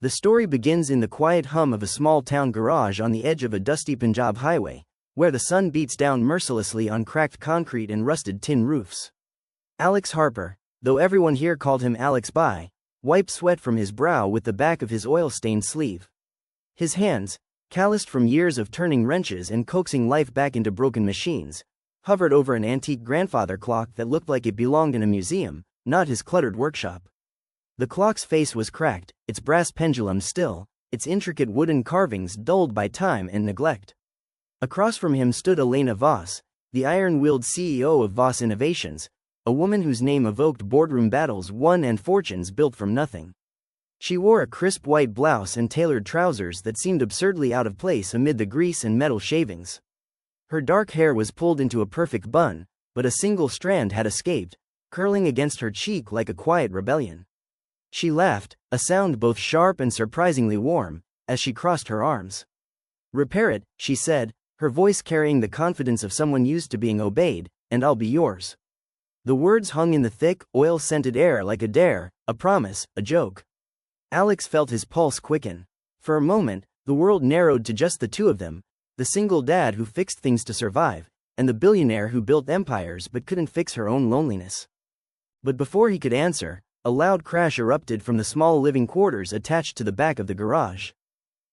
The story begins in the quiet hum of a small-town garage on the edge of a dusty Punjab highway, where the sun beats down mercilessly on cracked concrete and rusted tin roofs. Alex Harper, though everyone here called him Alex By, wiped sweat from his brow with the back of his oil-stained sleeve. His hands, calloused from years of turning wrenches and coaxing life back into broken machines, hovered over an antique grandfather clock that looked like it belonged in a museum, not his cluttered workshop. The clock's face was cracked, its brass pendulum still, its intricate wooden carvings dulled by time and neglect. Across from him stood Elena Voss, the iron-willed CEO of Voss Innovations, a woman whose name evoked boardroom battles won and fortunes built from nothing. She wore a crisp white blouse and tailored trousers that seemed absurdly out of place amid the grease and metal shavings. Her dark hair was pulled into a perfect bun, but a single strand had escaped, curling against her cheek like a quiet rebellion. She laughed, a sound both sharp and surprisingly warm, as she crossed her arms. "Repair it," she said, her voice carrying the confidence of someone used to being obeyed, "and I'll be yours." The words hung in the thick, oil-scented air like a dare, a promise, a joke. Alex felt his pulse quicken. For a moment, the world narrowed to just the two of them, the single dad who fixed things to survive, and the billionaire who built empires but couldn't fix her own loneliness. But before he could answer, a loud crash erupted from the small living quarters attached to the back of the garage.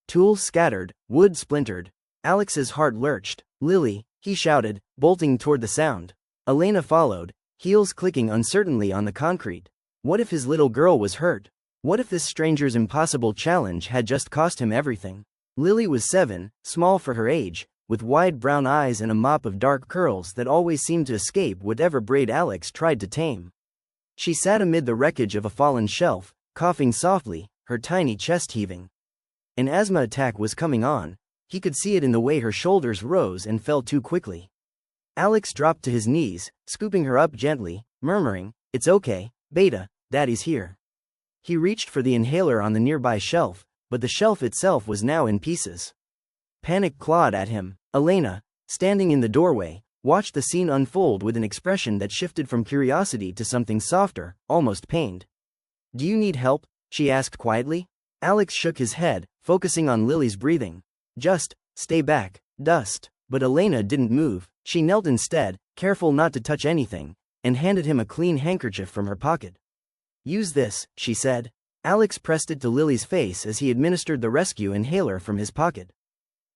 Tools scattered, wood splintered. Alex's heart lurched. "Lily," he shouted, bolting toward the sound. Elena followed, heels clicking uncertainly on the concrete. What if his little girl was hurt? What if this stranger's impossible challenge had just cost him everything? Lily was 7, small for her age, with wide brown eyes and a mop of dark curls that always seemed to escape whatever braid Alex tried to tame. She sat amid the wreckage of a fallen shelf, coughing softly, her tiny chest heaving. An asthma attack was coming on. He could see it in the way her shoulders rose and fell too quickly. Alex dropped to his knees, scooping her up gently, murmuring, "It's okay, Beta, Daddy's here." He reached for the inhaler on the nearby shelf, but the shelf itself was now in pieces. Panic clawed at him. Elena, standing in the doorway, watched the scene unfold with an expression that shifted from curiosity to something softer, almost pained. "Do you need help?" she asked quietly. Alex shook his head, focusing on Lily's breathing. "Just stay back, dust." But Elena didn't move. She knelt instead, careful not to touch anything, and handed him a clean handkerchief from her pocket. "Use this," she said. Alex pressed it to Lily's face as he administered the rescue inhaler from his pocket.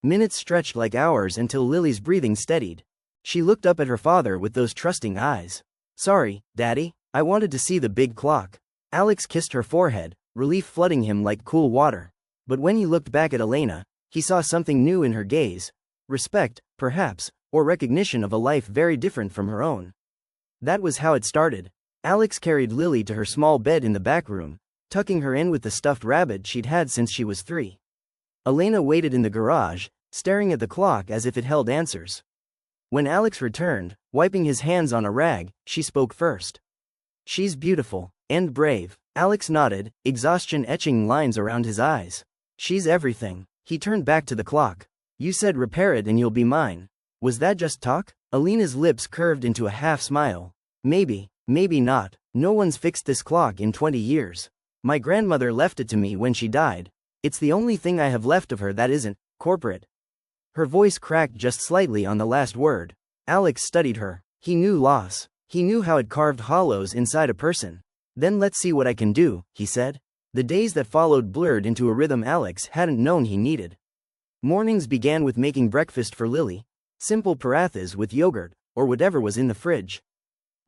Minutes stretched like hours until Lily's breathing steadied. She looked up at her father with those trusting eyes. "Sorry, Daddy, I wanted to see the big clock." Alex kissed her forehead, relief flooding him like cool water. But when he looked back at Elena, he saw something new in her gaze. Respect, perhaps, or recognition of a life very different from her own. That was how it started. Alex carried Lily to her small bed in the back room, tucking her in with the stuffed rabbit she'd had since she was 3. Elena waited in the garage, staring at the clock as if it held answers. When Alex returned, wiping his hands on a rag, she spoke first. "She's beautiful, and brave." Alex nodded, exhaustion etching lines around his eyes. "She's everything." He turned back to the clock. "You said repair it and you'll be mine. Was that just talk?" Elena's lips curved into a half smile. "Maybe, maybe not. No one's fixed this clock in 20 years. My grandmother left it to me when she died. It's the only thing I have left of her that isn't corporate." Her voice cracked just slightly on the last word. Alex studied her. He knew loss. He knew how it carved hollows inside a person. "Then let's see what I can do," he said. The days that followed blurred into a rhythm Alex hadn't known he needed. Mornings began with making breakfast for Lily, simple parathas with yogurt, or whatever was in the fridge.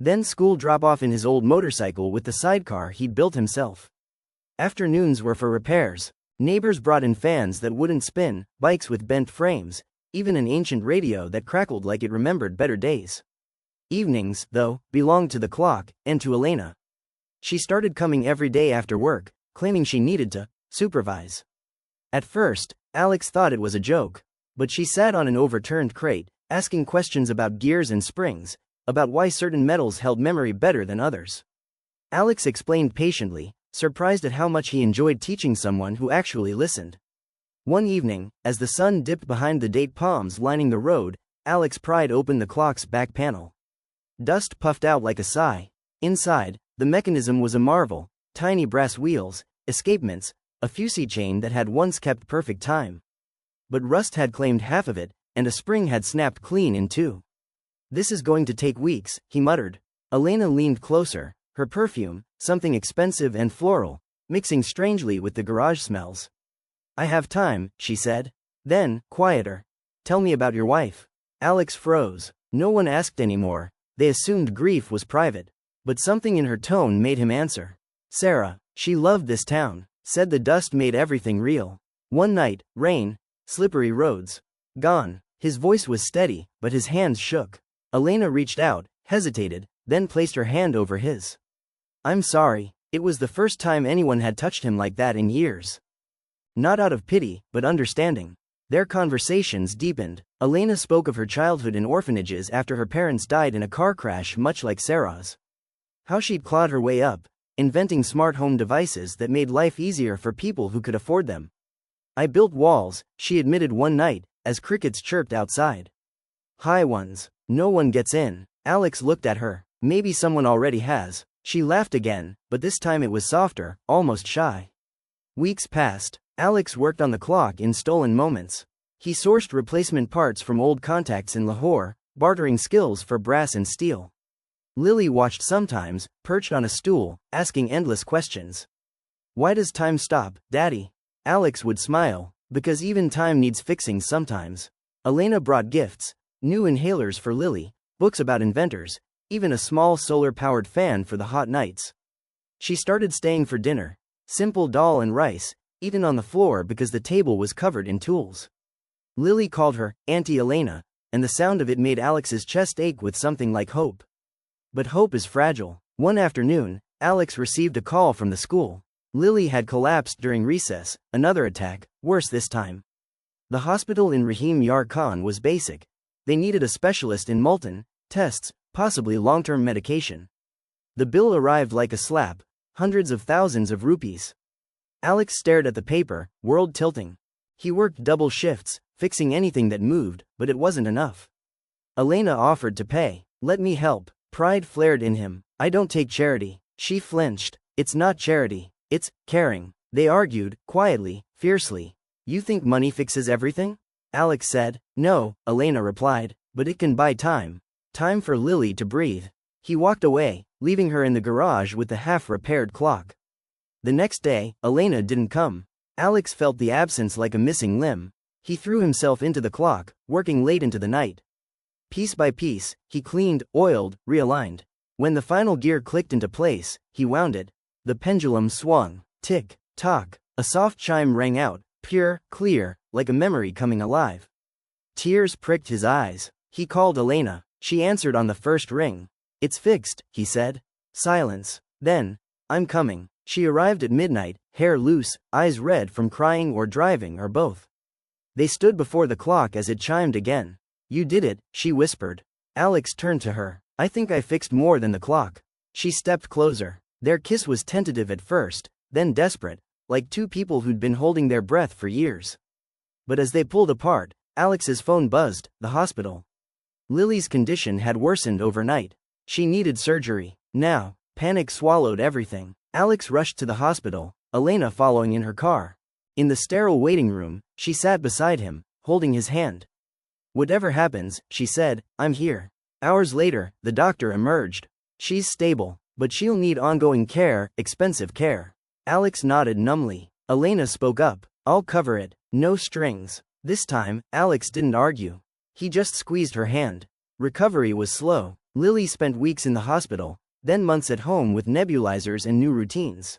Then school drop-off in his old motorcycle with the sidecar he'd built himself. Afternoons were for repairs. Neighbors brought in fans that wouldn't spin, bikes with bent frames, even an ancient radio that crackled like it remembered better days. Evenings, though, belonged to the clock, and to Elena. She started coming every day after work, claiming she needed to supervise. At first, Alex thought it was a joke, but she sat on an overturned crate, asking questions about gears and springs, about why certain metals held memory better than others. Alex explained patiently, surprised at how much he enjoyed teaching someone who actually listened. One evening, as the sun dipped behind the date palms lining the road, Alex pried open the clock's back panel. Dust puffed out like a sigh. Inside, the mechanism was a marvel: tiny brass wheels, escapements, a a fusee chain that had once kept perfect time. But rust had claimed half of it, and a spring had snapped clean in two. "This is going to take weeks," he muttered. Elena leaned closer, her perfume, something expensive and floral, mixing strangely with the garage smells. "I have time," she said. Then, quieter. "Tell me about your wife." Alex froze. No one asked anymore. They assumed grief was private. But something in her tone made him answer. "Sarah, she loved this town," said. The dust made everything real. One night, rain, slippery roads. Gone. His voice was steady, but his hands shook. Elena reached out, hesitated, then placed her hand over his. "I'm sorry." It was the first time anyone had touched him like that in years. Not out of pity, but understanding. Their conversations deepened. Elena spoke of her childhood in orphanages after her parents died in a car crash much like Sarah's. How she'd clawed her way up, inventing smart home devices that made life easier for people who could afford them. "I built walls," she admitted one night, as crickets chirped outside. "High ones. No one gets in." Alex looked at her. "Maybe someone already has." She laughed again, but this time it was softer, almost shy. Weeks passed. Alex worked on the clock in stolen moments. He sourced replacement parts from old contacts in Lahore, bartering skills for brass and steel. Lily watched sometimes, perched on a stool, asking endless questions. "Why does time stop, Daddy?" Alex would smile, "Because even time needs fixing sometimes." Elena brought gifts, new inhalers for Lily, books about inventors, even a small solar-powered fan for the hot nights. She started staying for dinner. Simple dal and rice, eaten on the floor because the table was covered in tools. Lily called her Auntie Elena, and the sound of it made Alex's chest ache with something like hope. But hope is fragile. One afternoon, Alex received a call from the school. Lily had collapsed during recess, another attack, worse this time. The hospital in Rahim Yar Khan was basic. They needed a specialist in Multan, tests, possibly long-term medication. The bill arrived like a slap, hundreds of thousands of rupees. Alex stared at the paper, world tilting. He worked double shifts, fixing anything that moved, but it wasn't enough. Elena offered to pay. "Let me help." Pride flared in him. "I don't take charity." She flinched. "It's not charity. It's caring." They argued, quietly, fiercely. "You think money fixes everything?" Alex said. "No," Elena replied, "but it can buy time. Time for Lily to breathe." He walked away, leaving her in the garage with the half-repaired clock. The next day, Elena didn't come. Alex felt the absence like a missing limb. He threw himself into the clock, working late into the night. Piece by piece, he cleaned, oiled, realigned. When the final gear clicked into place, he wound it. The pendulum swung. Tick, tock. A soft chime rang out, pure, clear, like a memory coming alive. Tears pricked his eyes. He called Elena. She answered on the first ring. "It's fixed," he said. Silence. Then, "I'm coming." She arrived at midnight, hair loose, eyes red from crying or driving or both. They stood before the clock as it chimed again. "You did it," she whispered. Alex turned to her. "I think I fixed more than the clock." She stepped closer. Their kiss was tentative at first, then desperate, like two people who'd been holding their breath for years. But as they pulled apart, Alex's phone buzzed. The hospital. Lily's condition had worsened overnight. She needed surgery. Now, panic swallowed everything. Alex rushed to the hospital, Elena following in her car. In the sterile waiting room, she sat beside him, holding his hand. "Whatever happens," she said, "I'm here." Hours later, the doctor emerged. "She's stable, but she'll need ongoing care, expensive care." Alex nodded numbly. Elena spoke up. "I'll cover it, no strings." This time, Alex didn't argue. He just squeezed her hand. Recovery was slow. Lily spent weeks in the hospital, then months at home with nebulizers and new routines.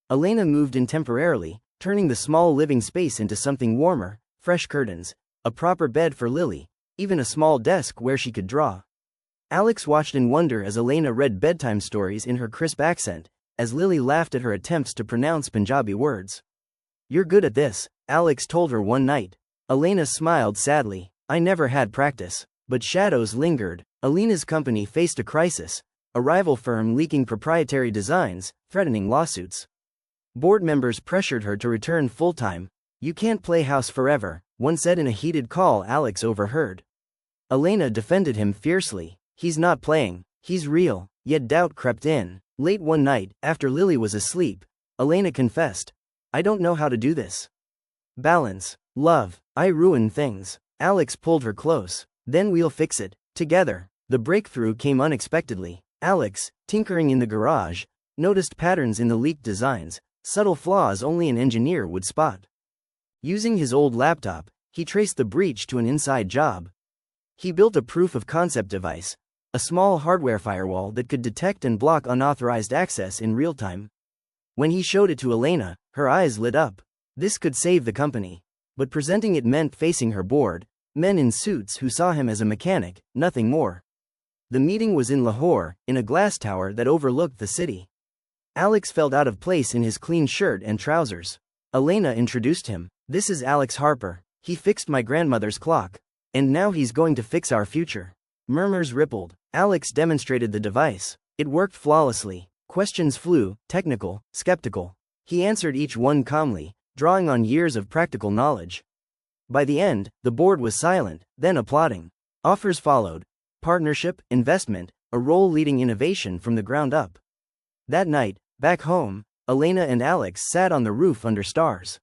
Elena moved in temporarily, turning the small living space into something warmer, fresh curtains, a proper bed for Lily, even a small desk where she could draw. Alex watched in wonder as Elena read bedtime stories in her crisp accent, as Lily laughed at her attempts to pronounce Punjabi words. "You're good at this," Alex told her one night. Elena smiled sadly. "I never had practice." But shadows lingered. Elena's company faced a crisis, a rival firm leaking proprietary designs, threatening lawsuits. Board members pressured her to return full-time. "You can't play house forever," one said in a heated call Alex overheard. Elena defended him fiercely. "He's not playing, he's real." Yet doubt crept in. Late one night, after Lily was asleep, Elena confessed. I don't know how to do this. Balance. Love. I ruin things. Alex pulled her close. Then we'll fix it. Together. The breakthrough came unexpectedly. Alex, tinkering in the garage, noticed patterns in the leaked designs, subtle flaws only an engineer would spot. Using his old laptop, he traced the breach to an inside job. He built a proof-of-concept device, a small hardware firewall that could detect and block unauthorized access in real time. When he showed it to Elena, her eyes lit up. This could save the company. But presenting it meant facing her board, men in suits who saw him as a mechanic, nothing more. The meeting was in Lahore, in a glass tower that overlooked the city. Alex felt out of place in his clean shirt and trousers. Elena introduced him. This is Alex Harper. He fixed my grandmother's clock. And now he's going to fix our future. Murmurs rippled. Alex demonstrated the device. It worked flawlessly. Questions flew, technical, skeptical. He answered each one calmly, drawing on years of practical knowledge. By the end, the board was silent, then applauding. Offers followed. Partnership, investment, a role leading innovation from the ground up. That night, back home, Elena and Alex sat on the roof under stars.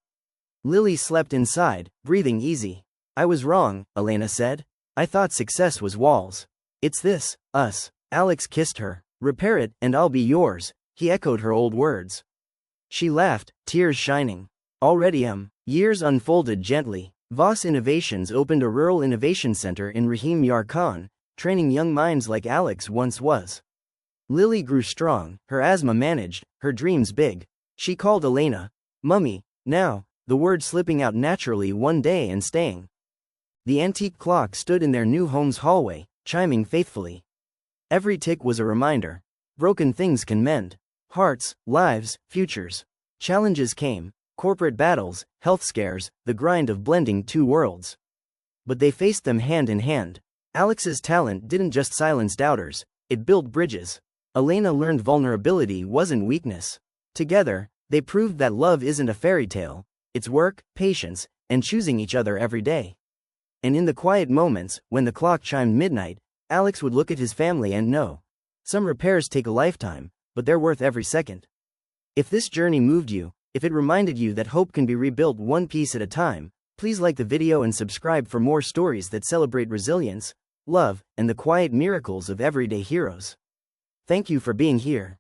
Lily slept inside, breathing easy. I was wrong, Elena said. I thought success was walls. It's this, us. Alex kissed her. Repair it, and I'll be yours. He echoed her old words. She laughed, tears shining. Already years unfolded gently. Voss Innovations opened a rural innovation center in Rahim Yar Khan, training young minds like Alex once was. Lily grew strong, her asthma managed, her dreams big. She called Elena, Mummy, now, the word slipping out naturally one day and staying. The antique clock stood in their new home's hallway, chiming faithfully. Every tick was a reminder. Broken things can mend. Hearts, lives, futures. Challenges came. Corporate battles, health scares, the grind of blending two worlds. But they faced them hand in hand. Alex's talent didn't just silence doubters, it built bridges. Elena learned vulnerability wasn't weakness. Together, they proved that love isn't a fairy tale, it's work, patience, and choosing each other every day. And in the quiet moments, when the clock chimed midnight, Alex would look at his family and know. Some repairs take a lifetime, but they're worth every second. If this journey moved you, if it reminded you that hope can be rebuilt one piece at a time, please like the video and subscribe for more stories that celebrate resilience, love, and the quiet miracles of everyday heroes. Thank you for being here.